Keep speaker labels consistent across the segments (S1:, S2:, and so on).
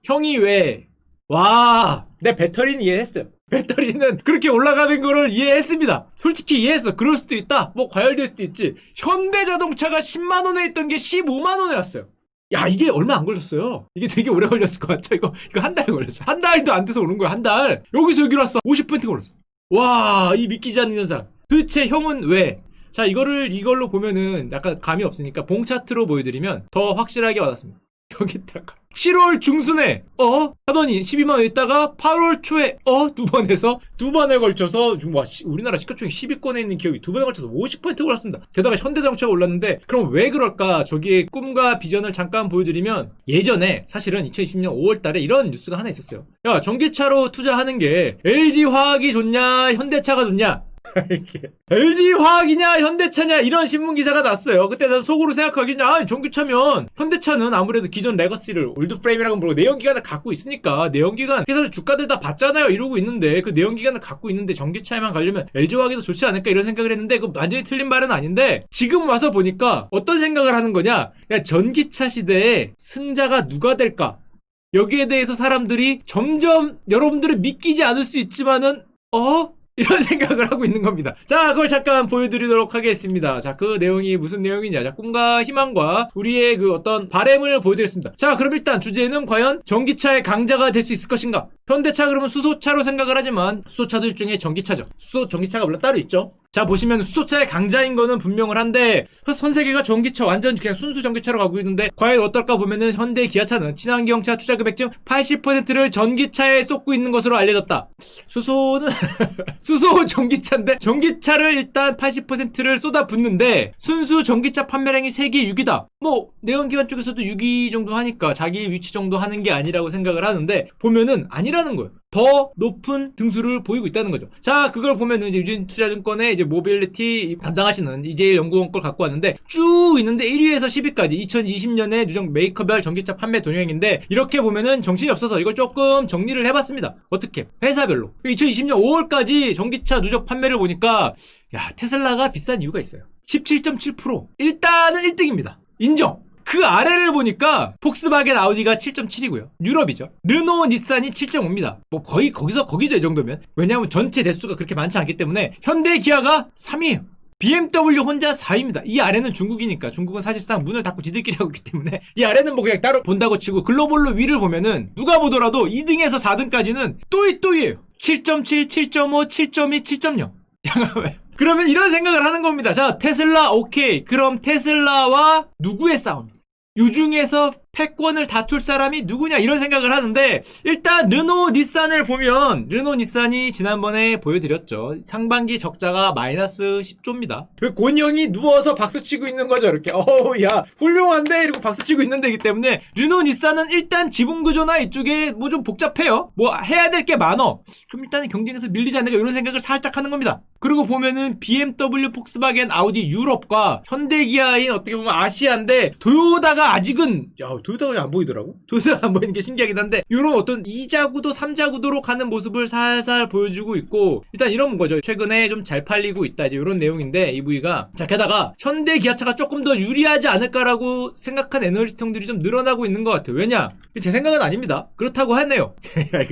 S1: 형이 왜, 와, 내 배터리는 이해했어요. 배터리는 그렇게 올라가는 거를 이해했습니다. 솔직히 이해했어. 그럴 수도 있다. 뭐 과열될 수도 있지. 현대자동차가 10만원에 있던 게 15만원에 왔어요. 야, 이게 얼마 안 걸렸어요. 이게 되게 오래 걸렸을 것 같죠? 이거 한 달 걸렸어. 한 달도 안 돼서 오는 거야, 한 달. 여기서 여기로 왔어. 50% 걸렸어. 와, 이 믿기지 않는 현상. 도대체 형은 왜? 자, 이걸로 보면은 약간 감이 없으니까 봉 차트로 보여드리면 더 확실하게 와닿습니다. 여기다가 7월 중순에 하더니 12만원 있다가 8월 초에 두 번에 걸쳐서 우리나라 시가총액 10위권에 있는 기업이 두 번에 걸쳐서 50% 올랐습니다. 게다가 현대자동차가 올랐는데 그럼 왜 그럴까? 저기에 꿈과 비전을 잠깐 보여드리면 예전에 사실은 2020년 5월달에 이런 뉴스가 하나 있었어요. 야, 전기차로 투자하는 게 LG화학이 좋냐 현대차가 좋냐? LG화학이냐 현대차냐 이런 신문기사가 났어요. 그때 난 속으로 생각하기는 전기차면 현대차는 아무래도 기존 레거시를 올드프레임이라고 부르고 내연기관을 갖고 있으니까 내연기관 회사들 주가들 다 봤잖아요 이러고 있는데 그 내연기관을 갖고 있는데 전기차에만 가려면 LG화학이 더 좋지 않을까 이런 생각을 했는데 그거 완전히 틀린 말은 아닌데 지금 와서 보니까 어떤 생각을 하는 거냐. 야, 전기차 시대에 승자가 누가 될까? 여기에 대해서 사람들이 점점 여러분들은 믿기지 않을 수 있지만은 이런 생각을 하고 있는 겁니다. 자, 그걸 잠깐 보여드리도록 하겠습니다. 자, 그 내용이 무슨 내용이냐. 자, 꿈과 희망과 우리의 그 어떤 바램을 보여드리겠습니다. 자, 그럼 일단 주제는 과연 전기차의 강자가 될 수 있을 것인가? 현대차 그러면 수소차로 생각을 하지만 수소차도 일종의 전기차죠. 전기차가 물론 따로 있죠. 자, 보시면 수소차의 강자인 거는 분명을 한데 전 세계가 전기차 완전 그냥 순수 전기차로 가고 있는데 과연 어떨까 보면은 현대 기아차는 친환경차 투자 금액 중 80%를 전기차에 쏟고 있는 것으로 알려졌다. 수소는 수소 전기차인데 전기차를 일단 80%를 쏟아붓는데 순수 전기차 판매량이 세계 6위다. 뭐 내연기관 쪽에서도 6위 정도 하니까 자기 위치 정도 하는 게 아니라고 생각을 하는데 보면은 아니라는 거예요. 더 높은 등수를 보이고 있다는 거죠. 자, 그걸 보면은 이제 유진투자증권의 이제 모빌리티 담당하시는 이재일 연구원 걸 갖고 왔는데 쭉 있는데 1위에서 10위까지 2020년에 누적 메이커별 전기차 판매 동향인데 이렇게 보면은 정신이 없어서 이걸 조금 정리를 해봤습니다. 어떻게? 회사별로 2020년 5월까지 전기차 누적 판매를 보니까 야, 테슬라가 비싼 이유가 있어요. 17.7%. 일단은 1등입니다. 인정. 그 아래를 보니까 폭스바겐 아우디가 7.7이고요. 유럽이죠. 르노 닛산이 7.5입니다. 뭐 거의 거기죠 이 정도면. 왜냐하면 전체 대수가 그렇게 많지 않기 때문에 현대 기아가 3위예요. BMW 혼자 4위입니다. 이 아래는 중국이니까 중국은 사실상 문을 닫고 지들끼리 하고 있기 때문에 이 아래는 뭐 그냥 따로 본다고 치고 글로벌로 위를 보면은 누가 보더라도 2등에서 4등까지는 또이예요. 7.7, 7.5, 7.2, 7.0. 잠깐만. 그러면 이런 생각을 하는 겁니다. 자, 테슬라 오케이. 그럼 테슬라와 누구의 싸움입니다. 요 중에서 패권을 다툴 사람이 누구냐 이런 생각을 하는데 일단 르노 닛산을 보면 르노 닛산이 지난번에 보여드렸죠. 상반기 적자가 마이너스 10조입니다. 그 곤영이 누워서 박수치고 있는 거죠. 이렇게 야 훌륭한데 이러고 박수치고 있는 데이기 때문에 르노 닛산은 일단 지분구조나 이쪽에 뭐 좀 복잡해요. 뭐 해야 될 게 많어. 그럼 일단은 경쟁에서 밀리지 않을까 이런 생각을 살짝 하는 겁니다. 그리고 보면은 BMW, 폭스바겐, 아우디 유럽과 현대기아인 어떻게 보면 아시아인데 도요타가 아직은 도요타가 안 보이더라고. 도요타가 안 보이는 게 신기하긴 한데 이런 어떤 2자구도 3자구도로 가는 모습을 살살 보여주고 있고 일단 이런 거죠. 최근에 좀 잘 팔리고 있다 이제 이런 내용인데 EV가 자 게다가 현대 기아차가 조금 더 유리하지 않을까라고 생각한 애널리스트 형들이 좀 늘어나고 있는 것 같아요. 왜냐? 제 생각은 아닙니다. 그렇다고 하네요.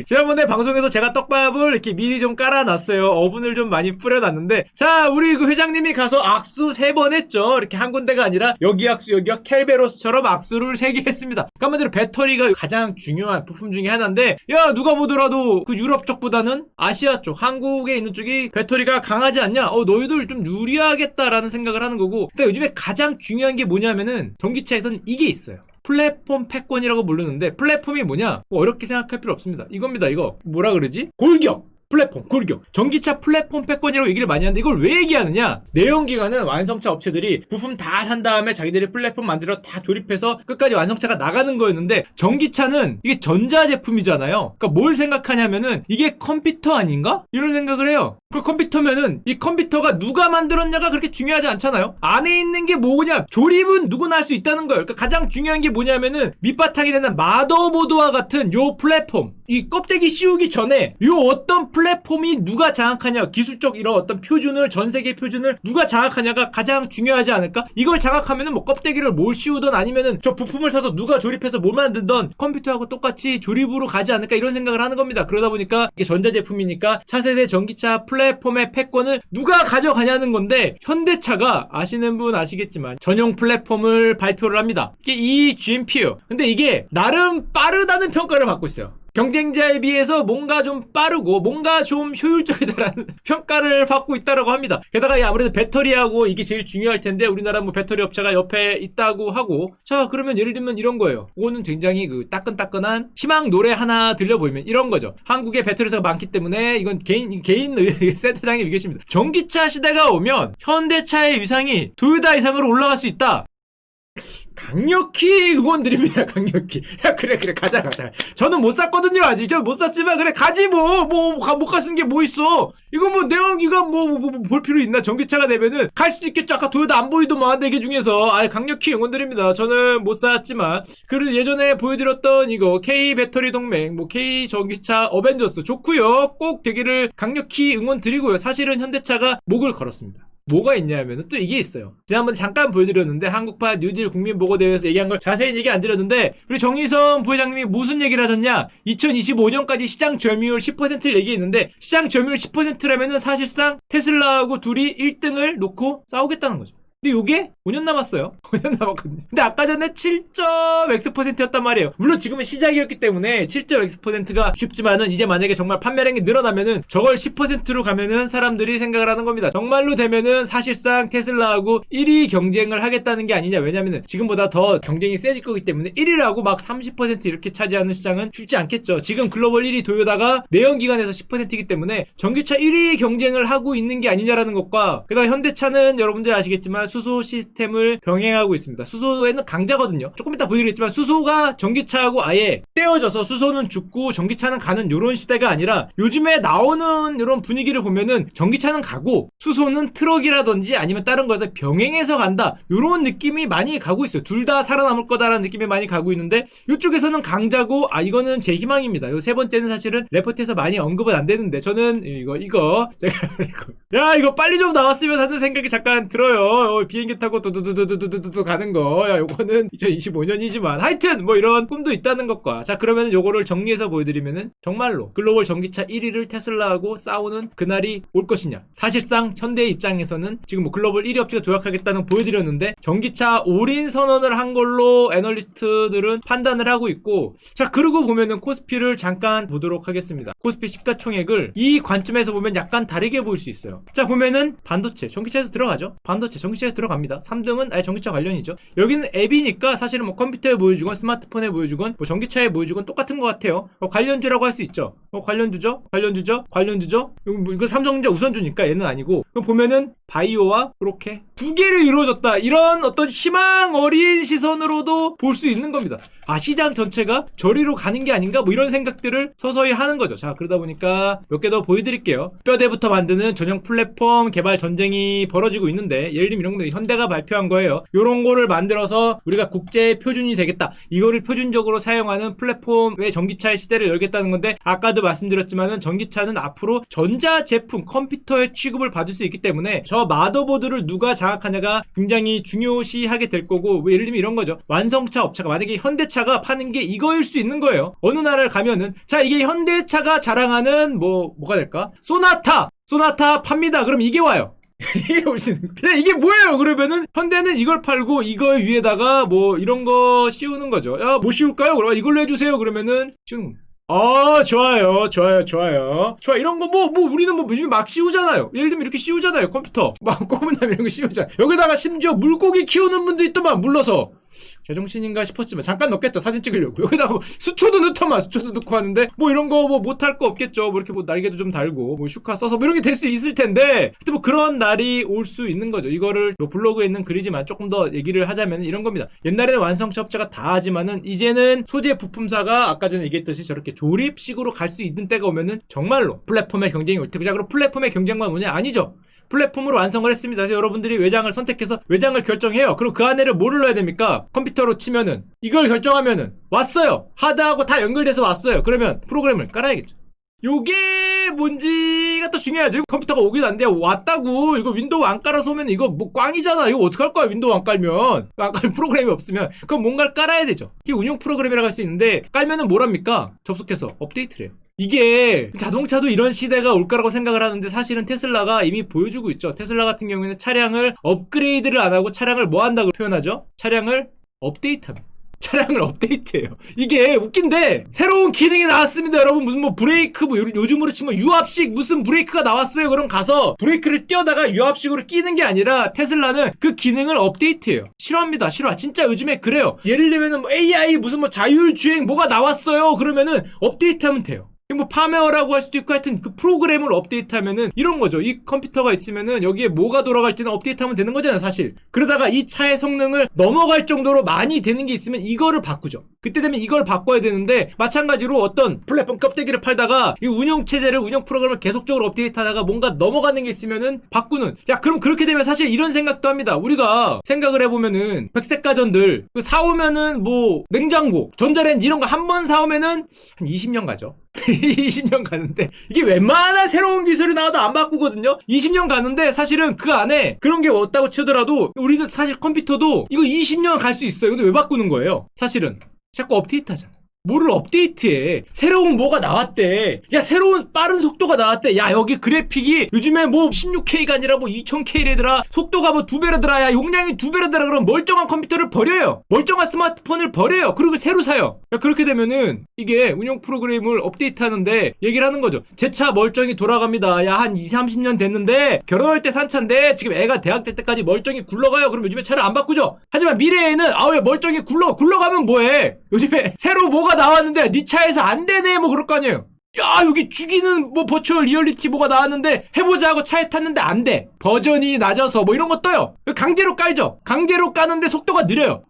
S1: 지난번에 방송에서 제가 떡밥을 이렇게 미리 좀 깔아놨어요. 어분을 좀 많이 뿌려놨는데 자 우리 그 회장님이 가서 악수 3번 했죠. 이렇게 한 군데가 아니라 여기 악수 여기가 켈베로스처럼 악수를 3개 했습니다. 그 한마디로 배터리가 가장 중요한 부품 중에 하나인데 야 누가 보더라도 그 유럽 쪽보다는 아시아 쪽 한국에 있는 쪽이 배터리가 강하지 않냐? 너희들 좀 유리하겠다라는 생각을 하는 거고 근데 요즘에 가장 중요한 게 뭐냐면은 전기차에선 이게 있어요. 플랫폼 패권이라고 부르는데 플랫폼이 뭐냐? 뭐 어렵게 생각할 필요 없습니다. 이겁니다. 이거 뭐라 그러지? 골격! 플랫폼, 골격. 전기차 플랫폼 패권이라고 얘기를 많이 하는데 이걸 왜 얘기하느냐? 내연기관은 완성차 업체들이 부품 다 산 다음에 자기들이 플랫폼 만들어 다 조립해서 끝까지 완성차가 나가는 거였는데 전기차는 이게 전자제품이잖아요. 그러니까 뭘 생각하냐면은 이게 컴퓨터 아닌가? 이런 생각을 해요. 그 컴퓨터면은 이 컴퓨터가 누가 만들었냐가 그렇게 중요하지 않잖아요. 안에 있는 게 뭐냐, 조립은 누구나 할 수 있다는 거예요. 그러니까 가장 중요한 게 뭐냐면은 밑바탕이 되는 마더보드와 같은 요 플랫폼, 이 껍데기 씌우기 전에 요 어떤 플랫폼이 누가 장악하냐, 기술적 이런 어떤 표준을, 전 세계 표준을 누가 장악하냐가 가장 중요하지 않을까? 이걸 장악하면은 뭐 껍데기를 뭘 씌우든 아니면은 저 부품을 사서 누가 조립해서 뭘 만든던 컴퓨터하고 똑같이 조립으로 가지 않을까, 이런 생각을 하는 겁니다. 그러다 보니까 이게 전자제품이니까 차세대 전기차 플랫폼의 패권을 누가 가져가냐는 건데, 현대차가 아시는 분 아시겠지만 전용 플랫폼을 발표를 합니다. 이게 이 GMP예요. 근데 이게 나름 빠르다는 평가를 받고 있어요. 경쟁자에 비해서 뭔가 좀 빠르고 뭔가 좀 효율적이다라는 평가를 받고 있다라고 합니다. 게다가 아무래도 배터리하고 이게 제일 중요할 텐데 우리나라 뭐 배터리 업체가 옆에 있다고 하고, 자 그러면 예를 들면 이런 거예요. 이거는 굉장히 그 따끈따끈한 희망 노래 하나 들려보이면 이런 거죠. 한국에 배터리사가 많기 때문에 이건 개인 센터장의 의견입니다. 전기차 시대가 오면 현대차의 위상이 도요타 이상으로 올라갈 수 있다. 강력히 응원드립니다. 강력히. 야 그래 가자. 저는 못 샀거든요. 아직 저는 못 샀지만 그래 가지 뭐 못 가시는 게 뭐 있어. 이거 뭐 내연기관 볼 필요 있나? 전기차가 되면은 갈 수도 있겠죠. 아까 도요타 안 보이더만 4개 중에서. 강력히 응원드립니다. 저는 못 샀지만 그리고 예전에 보여드렸던 이거 K 배터리 동맹, 뭐 K 전기차 어벤져스 좋고요. 꼭 되기를 강력히 응원드리고요. 사실은 현대차가 목을 걸었습니다. 뭐가 있냐면은 또 이게 있어요. 지난번에 잠깐 보여드렸는데 한국판 뉴딜 국민보고대회에서 얘기한 걸 자세히 얘기 안 드렸는데, 우리 정의선 부회장님이 무슨 얘기를 하셨냐, 2025년까지 시장 점유율 10%를 얘기했는데, 시장 점유율 10%라면은 사실상 테슬라하고 둘이 1등을 놓고 싸우겠다는 거죠. 근데 요게 5년 남았어요. 5년 남았거든요. 근데 아까 전에 7.X%였단 말이에요. 물론 지금은 시작이었기 때문에 7.X%가 쉽지만은 이제 만약에 정말 판매량이 늘어나면은 저걸 10%로 가면은 사람들이 생각을 하는 겁니다. 정말로 되면은 사실상 테슬라하고 1위 경쟁을 하겠다는 게 아니냐. 왜냐면은 지금보다 더 경쟁이 세질 거기 때문에 1위라고 막 30% 이렇게 차지하는 시장은 쉽지 않겠죠. 지금 글로벌 1위 도요타가 내연기관에서 10%이기 때문에 전기차 1위 경쟁을 하고 있는 게 아니냐라는 것과, 그다음 현대차는 여러분들 아시겠지만 수소 시스템을 병행하고 있습니다. 수소에는 강자거든요. 조금 이따 보여드리겠지만 수소가 전기차하고 아예 떼어져서 수소는 죽고 전기차는 가는 요런 시대가 아니라, 요즘에 나오는 이런 분위기를 보면은 전기차는 가고 수소는 트럭이라든지 아니면 다른 거에서 병행해서 간다, 요런 느낌이 많이 가고 있어요. 둘 다 살아남을 거다라는 느낌이 많이 가고 있는데, 이쪽에서는 강자고 이거는 제 희망입니다. 요 세 번째는 사실은 레포트에서 많이 언급은 안 되는데, 저는 이거 제가 이거 빨리 좀 나왔으면 하는 생각이 잠깐 들어요. 비행기 타고 두두두두두두두 가는 거. 요거는 2025년이지만 하여튼 뭐 이런 꿈도 있다는 것과, 자 그러면 요거를 정리해서 보여드리면은 정말로 글로벌 전기차 1위를 테슬라하고 싸우는 그날이 올 것이냐. 사실상 현대의 입장에서는 지금 뭐 글로벌 1위 업체가 도약하겠다는 보여드렸는데, 전기차 올인 선언을 한 걸로 애널리스트들은 판단을 하고 있고, 자 그러고 보면은 코스피를 잠깐 보도록 하겠습니다. 코스피 시가총액을 이 관점에서 보면 약간 다르게 보일 수 있어요. 자 보면은 반도체, 전기차에서 들어가죠. 반도체, 전기차에서 들어갑니다. 3등은 아예 전기차 관련이죠. 여기는 앱이니까 사실은 뭐 컴퓨터에 보여주건 스마트폰에 보여주건 뭐 전기차에 보여주건 똑같은 것 같아요. 관련주라고 할 수 있죠. 관련주죠. 이거 삼성전자 우선주니까 얘는 아니고. 그럼 보면은 바이오와 이렇게 두 개를 이루어졌다, 이런 어떤 희망 어린 시선으로도 볼 수 있는 겁니다. 시장 전체가 저리로 가는 게 아닌가, 뭐 이런 생각들을 서서히 하는 거죠. 자 그러다 보니까 몇 개 더 보여드릴게요. 뼈대부터 만드는 전용 플랫폼 개발 전쟁이 벌어지고 있는데, 예를 들면 이런 거 현대가 발표한 거예요. 요런 거를 만들어서 우리가 국제 표준이 되겠다, 이거를 표준적으로 사용하는 플랫폼의 전기차의 시대를 열겠다는 건데, 아까도 말씀드렸지만은 전기차는 앞으로 전자제품 컴퓨터의 취급을 받을 수 있기 때문에 저 마더보드를 누가 장악하냐가 굉장히 중요시하게 될 거고, 뭐 예를 들면 이런 거죠. 완성차 업체가 만약에 현대차가 파는 게 이거일 수 있는 거예요. 어느 나라를 가면은, 자 이게 현대차가 자랑하는 뭐가 될까? 소나타 팝니다. 그럼 이게 와요. 이게 올 수 있는 거예요. 이게 뭐예요? 그러면은 현대는 이걸 팔고 이거 위에다가 뭐 이런 거 씌우는 거죠. 뭐 씌울까요? 그럼 이걸로 해주세요. 그러면은 씌우는 거예요. 좋아요. 이런 거 우리는 뭐 요즘에 막 씌우잖아요. 예를 들면 이렇게 씌우잖아요. 컴퓨터 막 꼬문남 이런 거 씌우잖아요. 여기다가 심지어 물고기 키우는 분도 있더만, 물러서 제정신인가 싶었지만 잠깐 넣겠죠. 사진 찍으려고. 여기다가 뭐 수초도 넣고 하는데 뭐 이런 거 뭐 못할 거 없겠죠. 뭐 이렇게 뭐 날개도 좀 달고 뭐 슈카 써서 뭐 이런 게 될 수 있을 텐데 하여튼 뭐 그런 날이 올 수 있는 거죠. 이거를 뭐 블로그에 있는 글이지만 조금 더 얘기를 하자면 이런 겁니다. 옛날에는 완성차 업체가 다 하지만은 이제는 소재 부품사가 아까 전에 얘기했듯이 저렇게 조립식으로 갈 수 있는 때가 오면은 정말로 플랫폼의 경쟁이 올 테고. 자, 그럼 플랫폼의 경쟁만 뭐냐? 아니죠. 플랫폼으로 완성을 했습니다. 그래서 여러분들이 외장을 선택해서 외장을 결정해요. 그럼 그 안에를 뭐를 넣어야 됩니까? 컴퓨터로 치면은 이걸 결정하면은 왔어요. 하드하고 다 연결돼서 왔어요. 그러면 프로그램을 깔아야겠죠. 요게 뭔지가 또 중요하죠. 컴퓨터가 오기도 안 돼요. 왔다고. 이거 윈도우 안 깔아서 오면 이거 뭐 꽝이잖아. 이거 어떡할 거야, 윈도우 안 깔면. 안 깔면 프로그램이 없으면. 그럼 뭔가를 깔아야 되죠. 이게 운용 프로그램이라고 할 수 있는데 깔면은 뭐랍니까? 접속해서 업데이트를 해요. 이게 자동차도 이런 시대가 올 거라고 생각을 하는데 사실은 테슬라가 이미 보여주고 있죠. 테슬라 같은 경우에는 차량을 업그레이드를 안 하고 차량을 뭐 한다고 표현하죠? 차량을 업데이트합니다. 차량을 업데이트해요. 이게 웃긴데 새로운 기능이 나왔습니다. 여러분 무슨 뭐 브레이크 뭐 요즘으로 치면 유압식 무슨 브레이크가 나왔어요. 그럼 가서 브레이크를 띄어다가 유압식으로 끼는 게 아니라 테슬라는 그 기능을 업데이트해요. 싫어합니다. 싫어. 진짜 요즘에 그래요. 예를 들면은 뭐 AI 무슨 뭐 자율주행 뭐가 나왔어요. 그러면은 업데이트하면 돼요. 뭐 파메어라고 할 수도 있고 하여튼 그 프로그램을 업데이트하면은 이런 거죠. 이 컴퓨터가 있으면은 여기에 뭐가 돌아갈지는 업데이트하면 되는 거잖아요, 사실. 그러다가 이 차의 성능을 넘어갈 정도로 많이 되는 게 있으면 이거를 바꾸죠. 그때 되면 이걸 바꿔야 되는데 마찬가지로 어떤 플랫폼 껍데기를 팔다가 이 운영 체제를 운영 프로그램을 계속적으로 업데이트하다가 뭔가 넘어가는 게 있으면은 바꾸는. 자, 그럼 그렇게 되면 사실 이런 생각도 합니다. 우리가 생각을 해보면은 백색 가전들 사오면은 뭐 냉장고, 전자레인지 이런 거 한 번 사오면은 한 20년 가죠. 20년 가는데 이게 웬만한 새로운 기술이 나와도 안 바꾸거든요. 20년 가는데 사실은 그 안에 그런 게 없다고 치더라도 우리는 사실 컴퓨터도 이거 20년 갈 수 있어요. 근데 왜 바꾸는 거예요? 사실은 자꾸 업데이트 하잖아. 뭐를 업데이트해. 새로운 뭐가 나왔대. 야, 새로운 빠른 속도가 나왔대. 야, 여기 그래픽이 요즘에 뭐 16K가 아니라 뭐 2000K래더라. 속도가 뭐 2배라더라. 야, 용량이 2배라더라. 그럼 멀쩡한 컴퓨터를 버려요. 멀쩡한 스마트폰을 버려요. 그리고 새로 사요. 야, 그렇게 되면은 이게 운영 프로그램을 업데이트 하는데 얘기를 하는 거죠. 제 차 멀쩡히 돌아갑니다. 야, 한 20-30년 됐는데 결혼할 때 산 차인데 지금 애가 대학 될 때까지 멀쩡히 굴러가요. 그럼 요즘에 차를 안 바꾸죠. 하지만 미래에는 왜 멀쩡히 굴러가면 뭐해. 요즘에 새로 뭐가 나왔는데 네 차에서 안 되네 뭐 그럴 거 아니에요. 야, 여기 죽이는 뭐 버추얼 리얼리티 뭐가 나왔는데 해보자 하고 차에 탔는데 안 돼. 버전이 낮아서 뭐 이런 거 떠요. 강제로 깔죠. 강제로 까는데 속도가 느려요.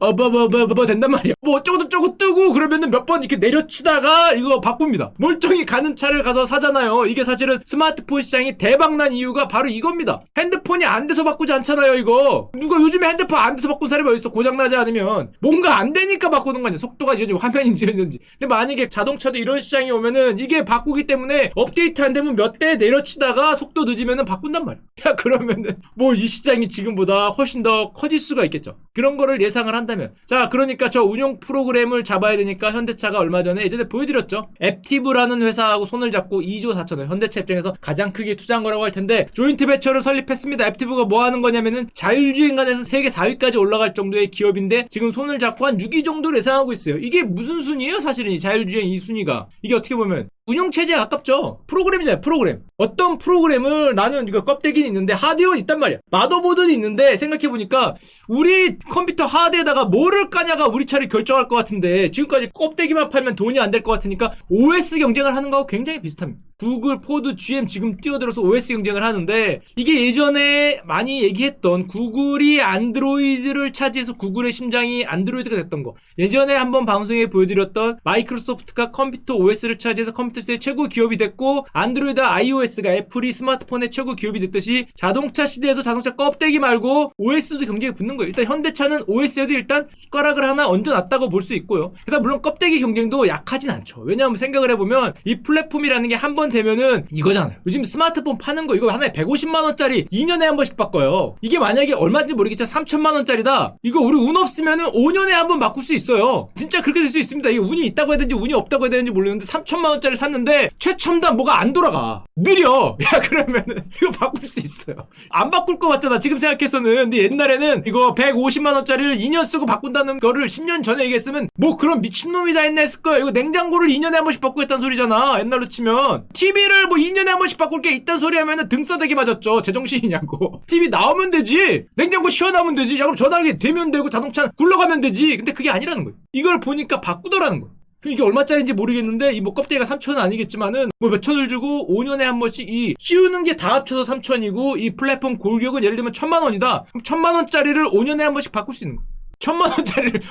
S1: 된단 말이야. 뭐 어쩌고저쩌고 뜨고 그러면은 몇 번 이렇게 내려치다가 이거 바꿉니다. 멀쩡히 가는 차를 가서 사잖아요. 이게 사실은 스마트폰 시장이 대박난 이유가 바로 이겁니다. 핸드폰이 안 돼서 바꾸지 않잖아요, 이거. 누가 요즘에 핸드폰 안 돼서 바꾼 사람이 어딨어? 고장나지 않으면. 뭔가 안 되니까 바꾸는 거 아니야. 속도가 지어지고 화면이 지어지는지. 근데 만약에 자동차도 이런 시장이 오면은 이게 바꾸기 때문에 업데이트 안 되면 몇 대 내려치다가 속도 늦으면은 바꾼단 말이야. 야, 그러면은 뭐 이 시장이 지금보다 훨씬 더 커질 수가 있겠죠. 그런 거를 예상을 한다면. 자, 그러니까 저 운용 프로그램을 잡아야 되니까 현대차가 얼마 전에 예전에 보여드렸죠. 앱티브라는 회사하고 손을 잡고 2조 4천원 현대차 입장에서 가장 크게 투자한 거라고 할 텐데 조인트 베처를 설립했습니다. 앱티브가 뭐 하는 거냐면은 자율주행간에서 세계 4위까지 올라갈 정도의 기업인데 지금 손을 잡고 한 6위 정도를 예상하고 있어요. 이게 무슨 순위예요? 사실은 이 자율주행 이 순위가. 이게 어떻게 보면 운용체제에 가깝죠. 프로그램이잖아요, 프로그램. 어떤 프로그램을 나는 이거 껍데기는 있는데 하드웨어는 있단 말이야. 마더보드는 있는데 생각해보니까 우리 컴퓨터 하드에다가 뭐를 까냐가 우리 차를 결정할 것 같은데 지금까지 껍데기만 팔면 돈이 안 될 것 같으니까 OS 경쟁을 하는 거하고 굉장히 비슷합니다. 구글, 포드, GM 지금 뛰어들어서 OS 경쟁을 하는데 이게 예전에 많이 얘기했던 구글이 안드로이드를 차지해서 구글의 심장이 안드로이드가 됐던 거. 예전에 한번 방송에 보여드렸던 마이크로소프트가 컴퓨터 OS를 차지해서 컴퓨터 시대의 최고 기업이 됐고 안드로이드 iOS가 애플이 스마트폰의 최고 기업이 됐듯이 자동차 시대에도 자동차 껍데기 말고 OS도 경쟁이 붙는 거예요. 일단 현대차는 OS에도 일단 숟가락을 하나 얹어놨다고 볼 수 있고요. 게다가 물론 껍데기 경쟁도 약하진 않죠. 왜냐하면 생각을 해보면 이 플랫폼이라는 게 한 번 되면은 이거잖아요. 요즘 스마트폰 파는 거 이거 하나에 150만원짜리 2년에 한 번씩 바꿔요. 이게 만약에 얼마인지 모르겠지만 3천만원짜리다. 이거 우리 운 없으면은 5년에 한 번 바꿀 수 있어요. 진짜 그렇게 될 수 있습니다. 이게 운이 있다고 해야 되는지 운이 없다고 해야 되는지 모르겠는데 3천만원짜리 샀는데 최첨단 뭐가 안 돌아가. 느려. 야, 그러면은 이거 바꿀 수 있어요. 안 바꿀 것 같잖아. 지금 생각해서는. 근데 옛날에는 이거 150만원짜리를 2년 쓰고 바꾼다는 거를 10년 전에 얘기했으면 뭐 그런 미친놈이 다 했나 했을 거야. 이거 냉장고를 2년에 한 번씩 바꾸겠다는 소리잖아. 옛날로 치면. TV를 뭐 2년에 한 번씩 바꿀 게 있단 소리 하면은 등싸대기 맞았죠. 제정신이냐고. TV 나오면 되지. 냉장고 시원하면 되지. 야, 그럼 전화기 되면 되고 자동차 굴러가면 되지. 근데 그게 아니라는 거예요. 이걸 보니까 바꾸더라는 거예요. 이게 얼마짜리인지 모르겠는데 이 뭐 껍데기가 3,000원 아니겠지만은 뭐 몇천을 주고 5년에 한 번씩 이 씌우는 게 다 합쳐서 3,000원이고 이 플랫폼 골격은 예를 들면 1,000만원이다. 그럼 1,000만원짜리를 5년에 한 번씩 바꿀 수 있는 거예요. 1,000만원짜리를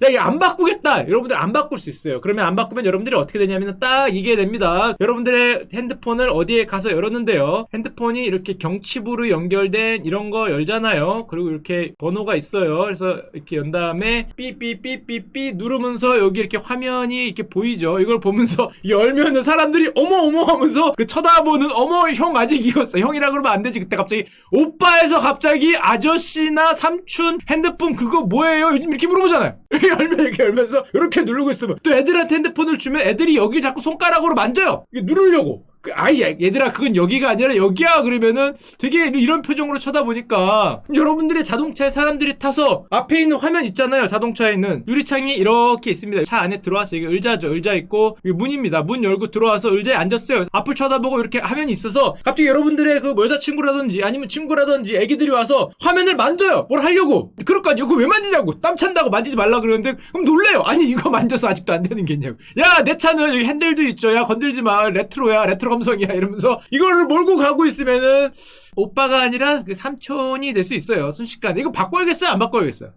S1: 야, 이거 안 바꾸겠다. 여러분들 안 바꿀 수 있어요. 그러면 안 바꾸면 여러분들이 어떻게 되냐면 딱 이게 됩니다. 여러분들의 핸드폰을 어디에 가서 열었는데요. 핸드폰이 이렇게 경칩으로 연결된 이런 거 열잖아요. 그리고 이렇게 번호가 있어요. 그래서 이렇게 연 다음에 삐삐삐삐삐 누르면서 여기 이렇게 화면이 이렇게 보이죠. 이걸 보면서 열면은 사람들이 어머 하면서 그 쳐다보는 어머 형 아직 익었어. 형이라 그러면 안 되지. 그때 갑자기 오빠에서 갑자기 아저씨나 삼촌 핸드폰 그거 뭐예요? 요즘 이렇게 물어보잖아요. 이렇게 열면서 이렇게 누르고 있으면 또 애들한테 핸드폰을 주면 애들이 여길 자꾸 손가락으로 만져요. 이게 누르려고. 아이 얘들아 그건 여기가 아니라 여기야 그러면은 되게 이런 표정으로 쳐다보니까 여러분들의 자동차에 사람들이 타서 앞에 있는 화면 있잖아요. 자동차에 있는 유리창이 이렇게 있습니다. 차 안에 들어와서 이게 의자죠. 의자 있고 이게 문입니다. 문 열고 들어와서 의자에 앉았어요. 앞을 쳐다보고 이렇게 화면이 있어서 갑자기 여러분들의 그 여자친구라든지 아니면 친구라든지 애기들이 와서 화면을 만져요. 뭘 하려고. 그럴 거 아니에요. 그거 왜 만지냐고. 땀 찬다고 만지지 말라 그러는데 그럼 놀래요. 아니 이거 만져서 아직도 안 되는 게 있냐고. 야 내 차는 여기 핸들도 있죠. 야 건들지 마. 레트로야. 레트로 감성이야 이러면서 이거를 몰고 가고 있으면은 오빠가 아니라 그 삼촌이 될 수 있어요. 순식간에. 이거 바꿔야겠어요? 안 바꿔야겠어요?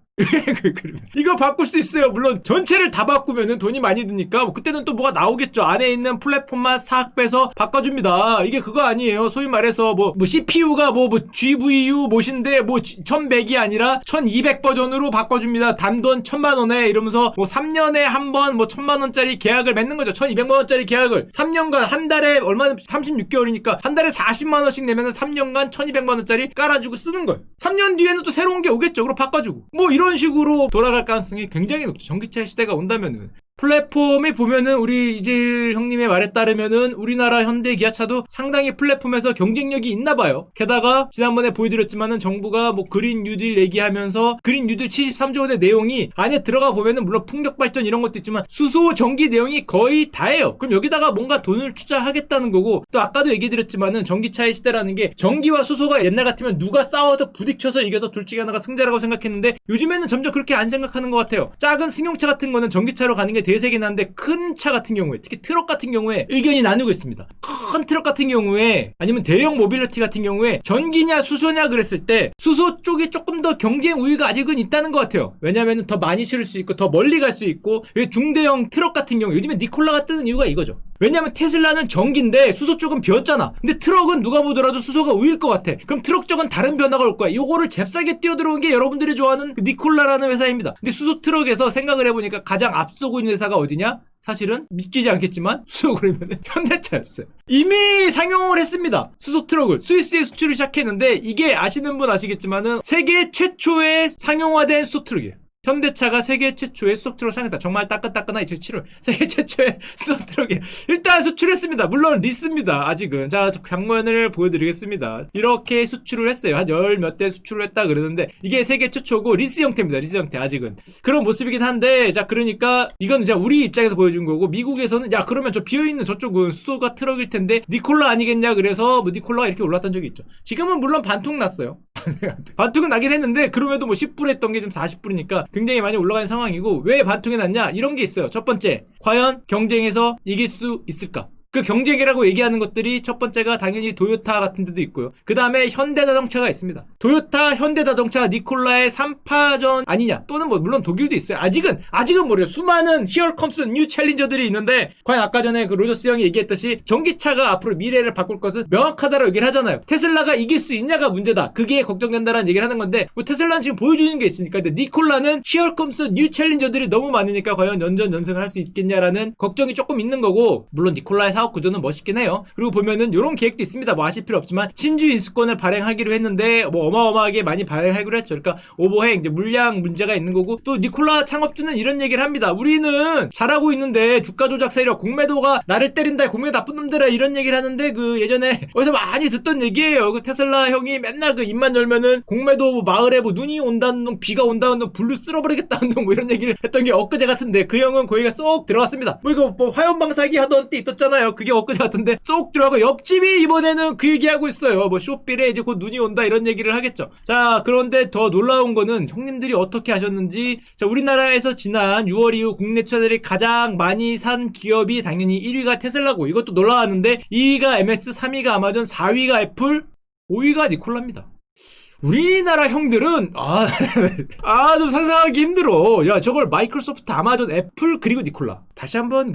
S1: 이거 바꿀 수 있어요. 물론 전체를 다 바꾸면은 돈이 많이 드니까 뭐 그때는 또 뭐가 나오겠죠. 안에 있는 플랫폼만 싹 빼서 바꿔줍니다. 이게 그거 아니에요. 소위 말해서 뭐 CPU가 뭐 GVU 뭐신데 뭐 1100이 아니라 1200 버전으로 바꿔줍니다. 단돈 1,000만원에 이러면서 뭐 3년에 한 번 뭐 1,000만원짜리 계약을 맺는 거죠. 1,200만원짜리 계약을 3년간 한 달에 얼마나 36개월이니까 한 달에 40만원씩 내면은 3년간 1,200만원짜리 깔아주고 쓰는 거예요. 3년 뒤에는 또 새로운 게 오겠죠. 그럼 바꿔주고 뭐 이런 식으로 돌아갈 가능성이 굉장히 높죠. 전기차 시대가 온다면은. 플랫폼이 보면은 우리 이재일 형님의 말에 따르면은 우리나라 현대 기아차도 상당히 플랫폼에서 경쟁력이 있나봐요. 게다가 지난번에 보여드렸지만은 정부가 뭐 그린 뉴딜 얘기하면서 그린 뉴딜 73조 원의 내용이 안에 들어가 보면은 물론 풍력 발전 이런 것도 있지만 수소 전기 내용이 거의 다예요. 그럼 여기다가 뭔가 돈을 투자하겠다는 거고 또 아까도 얘기 드렸지만은 전기차의 시대라는 게 전기와 수소가 옛날 같으면 누가 싸워서 부딪혀서 이겨서 둘 중에 하나가 승자라고 생각했는데 요즘에는 점점 그렇게 안 생각하는 것 같아요. 작은 승용차 같은 거는 전기차로 가는 게 대세긴 한데 큰 차 같은 경우에 특히 트럭 같은 경우에 의견이 나누고 있습니다. 큰 트럭 같은 경우에 아니면 대형 모빌리티 같은 경우에 전기냐 수소냐 그랬을 때 수소 쪽이 조금 더 경쟁 우위가 아직은 있다는 것 같아요. 왜냐하면 더 많이 실을 수 있고 더 멀리 갈 수 있고 중대형 트럭 같은 경우 요즘에 니콜라가 뜨는 이유가 이거죠. 왜냐면 테슬라는 전기인데 수소 쪽은 비었잖아. 근데 트럭은 누가 보더라도 수소가 우위일 것 같아. 그럼 트럭 쪽은 다른 변화가 올 거야. 요거를 잽싸게 뛰어들어온 게 여러분들이 좋아하는 그 니콜라라는 회사입니다. 근데 수소 트럭에서 생각을 해보니까 가장 앞서고 있는 회사가 어디냐? 사실은 믿기지 않겠지만 수소 그러면 현대차였어요. 이미 상용을 했습니다. 수소 트럭을 스위스에 수출을 시작했는데 이게 아시는 분 아시겠지만은 세계 최초의 상용화된 수소 트럭이에요. 현대차가 세계 최초의 수소 트럭을 상했다. 정말 따끈따끈한 2007월 세계 최초의 수소 트럭이 일단 수출했습니다. 물론 리스입니다. 아직은. 자, 장면을 보여드리겠습니다. 이렇게 수출을 했어요. 한 열 몇 대 수출을 했다 그러는데 이게 세계 최초고 리스 형태입니다. 리스 형태 아직은. 그런 모습이긴 한데 자 그러니까 이건 이제 우리 입장에서 보여준 거고 미국에서는 야 그러면 저 비어있는 저쪽은 수소가 트럭일 텐데 니콜라 아니겠냐 그래서 뭐 니콜라가 이렇게 올랐던 적이 있죠. 지금은 물론 반토막 났어요. 반토막은 나긴 했는데 그럼에도 뭐 10불 했던 게 지금 40불이니까 굉장히 많이 올라가는 상황이고 왜 반통이 났냐 이런 게 있어요. 첫 번째 과연 경쟁에서 이길 수 있을까? 그 경쟁이라고 얘기하는 것들이 첫 번째가 당연히 도요타 같은 데도 있고요. 그 다음에 현대자동차가 있습니다. 도요타, 현대자동차, 니콜라의 3파전 아니냐 또는 뭐 물론 독일도 있어요. 아직은 모르죠. 수많은 Here comes new challenger들이 있는데 과연 아까 전에 그 로저스 형이 얘기했듯이 전기차가 앞으로 미래를 바꿀 것은 명확하다라고 얘기를 하잖아요. 테슬라가 이길 수 있냐가 문제다. 그게 걱정된다라는 얘기를 하는 건데 뭐 테슬라는 지금 보여주는 게 있으니까 근데 니콜라는 Here comes new challenger들이 너무 많으니까 과연 연전연승을 할 수 있겠냐라는 걱정이 조금 있는 거고 물론 니콜라의 사업 구조는 멋있긴 해요. 그리고 보면은 이런 계획도 있습니다. 뭐 아실 필요 없지만 신주 인수권을 발행하기로 했는데 뭐 어마어마하게 많이 발행하기로 했죠. 그러니까 오버행 이제 물량 문제가 있는 거고 또 니콜라 창업주는 이런 얘기를 합니다. 우리는 잘하고 있는데 주가 조작 세력 공매도가 나를 때린다 공매도 나쁜 놈들아 이런 얘기를 하는데 그 예전에 어디서 많이 듣던 얘기예요. 그 테슬라 형이 맨날 그 입만 열면은 공매도 뭐 마을에 뭐 눈이 온다는 놈 비가 온다는 놈 불로 쓸어버리겠다는 놈 뭐 이런 얘기를 했던 게 엊그제 같은데 그 형은 거기가 쏙 들어갔습니다. 뭐 이거 뭐 화염방사기 하던 때 있었잖아요. 같은데요. 그게 엊그제 같은데 쏙 들어가고 옆집이 이번에는 그 얘기하고 있어요. 뭐 쇼필에 이제 곧 눈이 온다 이런 얘기를 하겠죠. 자, 그런데 더 놀라운 거는 형님들이 어떻게 하셨는지. 자, 우리나라에서 지난 6월 이후 국내 투자들이 가장 많이 산 기업이 당연히 1위가 테슬라고, 이것도 놀라웠는데 2위가 MS, 3위가 아마존, 4위가 애플, 5위가 니콜라입니다. 우리나라 형들은 좀 상상하기 힘들어. 야, 저걸 마이크로소프트, 아마존, 애플, 그리고 니콜라. 다시 한번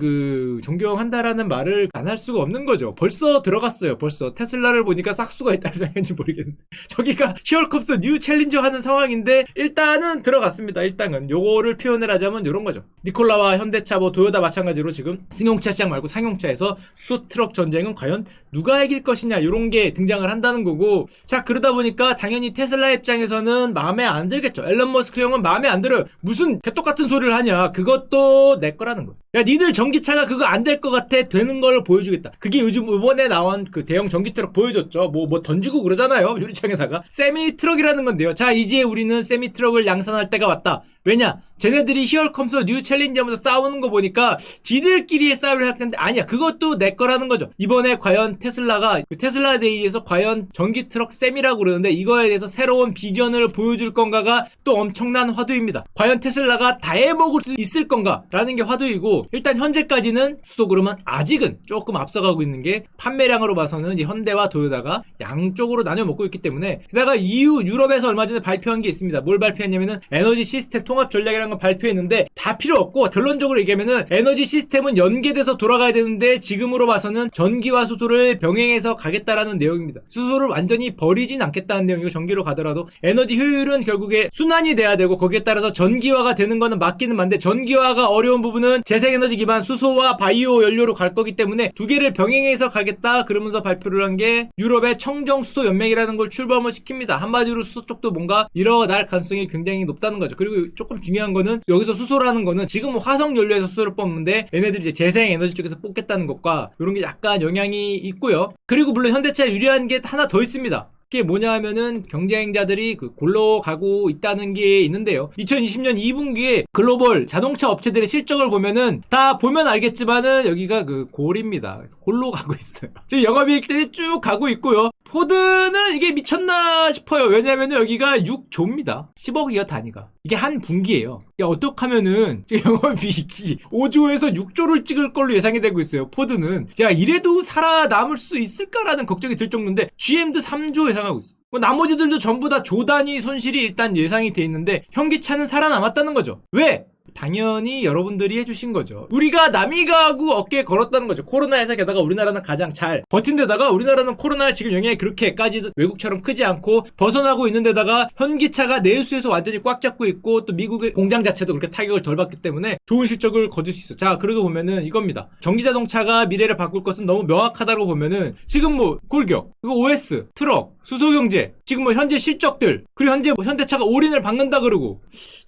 S1: 존경한다라는 말을 안 할 수가 없는 거죠. 벌써 들어갔어요. 벌써 테슬라를 보니까 싹수가 있다는 생각인지 모르겠는데 저기가 히어컵스 뉴 챌린저 하는 상황인데 일단은 들어갔습니다. 일단은 요거를 표현을 하자면 요런 거죠. 니콜라와 현대차, 뭐 도요타 마찬가지로 지금 승용차 시장 말고 상용차에서 수소트럭 전쟁은 과연 누가 이길 것이냐, 요런 게 등장을 한다는 거고. 자, 그러다 보니까 당연히 테슬라 입장에서는 마음에 안 들겠죠. 앨런 머스크 형은 마음에 안 들어요. 무슨 개떡같은 소리를 하냐. 그것도 내 거라는 거야. 야, 니들 전기차가 그거 안 될 것 같아. 되는 걸 보여주겠다. 그게 요즘 이번에 나온 그 대형 전기 트럭 보여줬죠. 뭐 던지고 그러잖아요. 유리창에다가. 세미 트럭이라는 건데요. 자, 이제 우리는 세미 트럭을 양산할 때가 왔다. 왜냐? 쟤네들이 히어컴스 뉴 챌린지 하면서 싸우는 거 보니까 지들끼리의 싸움을 할 텐데, 아니야, 그것도 내 거라는 거죠. 이번에 과연 테슬라가 테슬라 데이에서 과연 전기 트럭 셈이라고 그러는데 이거에 대해서 새로운 비전을 보여줄 건가가 또 엄청난 화두입니다. 과연 테슬라가 다 해먹을 수 있을 건가라는 게 화두이고, 일단 현재까지는 수소그룹은 아직은 조금 앞서가고 있는 게, 판매량으로 봐서는 이제 현대와 도요타가 양쪽으로 나눠 먹고 있기 때문에. 게다가 EU 유럽에서 얼마 전에 발표한 게 있습니다. 뭘 발표했냐면은 에너지 시스템 통합 전략이라는 걸 발표했는데 다 필요 없고, 결론적으로 얘기하면은 에너지 시스템은 연계돼서 돌아가야 되는데 지금으로 봐서는 전기와 수소를 병행해서 가겠다라는 내용입니다. 수소를 완전히 버리진 않겠다는 내용이고, 전기로 가더라도 에너지 효율은 결국에 순환이 돼야 되고, 거기에 따라서 전기화가 되는 거는 맞기는 맞는데 전기화가 어려운 부분은 재생에너지 기반 수소와 바이오 연료로 갈 거기 때문에 두 개를 병행해서 가겠다 그러면서 발표를 한 게 유럽의 청정수소 연맹이라는 걸 출범을 시킵니다. 한마디로 수소 쪽도 뭔가 일어날 가능성이 굉장히 높다는 거죠. 그리고 조금 중요한 거는 여기서 수소라는 거는 지금 화석 연료에서 수소를 뽑는데 얘네들이 이제 재생에너지 쪽에서 뽑겠다는 것과 이런 게 약간 영향이 있고요. 그리고 물론 현대차에 유리한 게 하나 더 있습니다. 그게 뭐냐 하면은 경쟁자들이 골로 가고 있다는 게 있는데요. 2020년 2분기에 글로벌 자동차 업체들의 실적을 보면은 다 보면 알겠지만은 여기가 골입니다. 골로 가고 있어요. 지금 영업이익들이 쭉 가고 있고요. 포드는 이게 미쳤나 싶어요. 왜냐면은 여기가 6조입니다. 10억이요, 단위가. 이게 한 분기예요. 야, 어떻게 하면은 영업이익이 5조에서 6조를 찍을 걸로 예상이 되고 있어요. 포드는. 제가 이래도 살아남을 수 있을까라는 걱정이 들 정도인데, GM도 3조 예상하고 있어요. 뭐 나머지들도 전부 다 조 단위 손실이 일단 예상이 돼 있는데 현기차는 살아남았다는 거죠. 왜? 당연히 여러분들이 해주신 거죠. 우리가 남이 가고 어깨에 걸었다는 거죠. 코로나에서 게다가 우리나라는 가장 잘 버틴 데다가, 우리나라는 코로나에 지금 영향이 그렇게까지 외국처럼 크지 않고 벗어나고 있는 데다가 현기차가 내수에서 완전히 꽉 잡고 있고, 또 미국의 공장 자체도 그렇게 타격을 덜 받기 때문에 좋은 실적을 거둘 수 있어. 자, 그러고 보면은 이겁니다. 전기자동차가 미래를 바꿀 것은 너무 명확하다고 보면은 지금 뭐 골격, 그리고 OS, 트럭, 수소경제, 지금 뭐 현재 실적들, 그리고 현재 뭐 현대차가 올인을 박는다 그러고,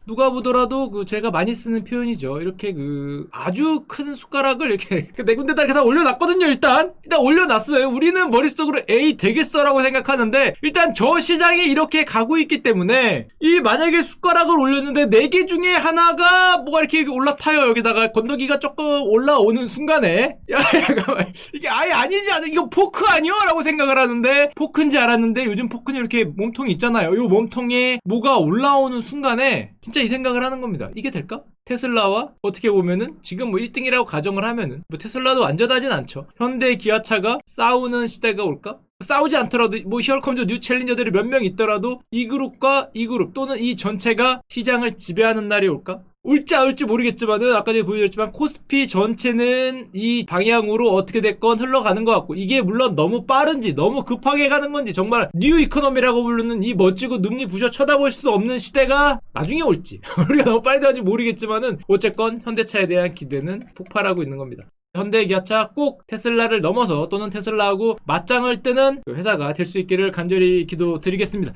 S1: 누가 보더라도 제가 많이 쓰는 표현이죠. 이렇게 아주 큰 숟가락을 이렇게 네 군데다 이렇게 다 올려놨거든요. 일단 올려놨어요. 우리는 머릿속으로 에이 되겠어라고 생각하는데, 일단 저 시장이 이렇게 가고 있기 때문에, 이 만약에 숟가락을 올렸는데 4개 중에 하나가 뭐가 이렇게 올라타요. 여기다가 건더기가 조금 올라오는 순간에, 야, 잠깐만, 이게 아예 아니지 않아, 이거 포크 아니요? 라고 생각을 하는데, 포크인지 알았는데 요즘 포크는 이렇게 몸통이 있잖아요. 이 몸통에 뭐가 올라오는 순간에 진짜 이 생각을 하는 겁니다. 이게 될까? 테슬라와 어떻게 보면은 지금 뭐 1등이라고 가정을 하면은 뭐 테슬라도 안전하진 않죠. 현대 기아차가 싸우는 시대가 올까? 싸우지 않더라도 뭐 히어컴즈 뉴 챌린저들이 몇 명 있더라도 이 그룹과 이 그룹 또는 이 전체가 시장을 지배하는 날이 올까? 올지 안 올지 모르겠지만은 아까 전에 보여드렸지만 코스피 전체는 이 방향으로 어떻게 됐건 흘러가는 것 같고, 이게 물론 너무 빠른지 너무 급하게 가는 건지, 정말 뉴 이코노미라고 부르는 이 멋지고 눈이 부셔 쳐다볼 수 없는 시대가 나중에 올지 우리가 너무 빨리 가지 모르겠지만은 어쨌건 현대차에 대한 기대는 폭발하고 있는 겁니다. 현대 기아차 꼭 테슬라를 넘어서 또는 테슬라하고 맞짱을 뜨는 회사가 될 수 있기를 간절히 기도드리겠습니다.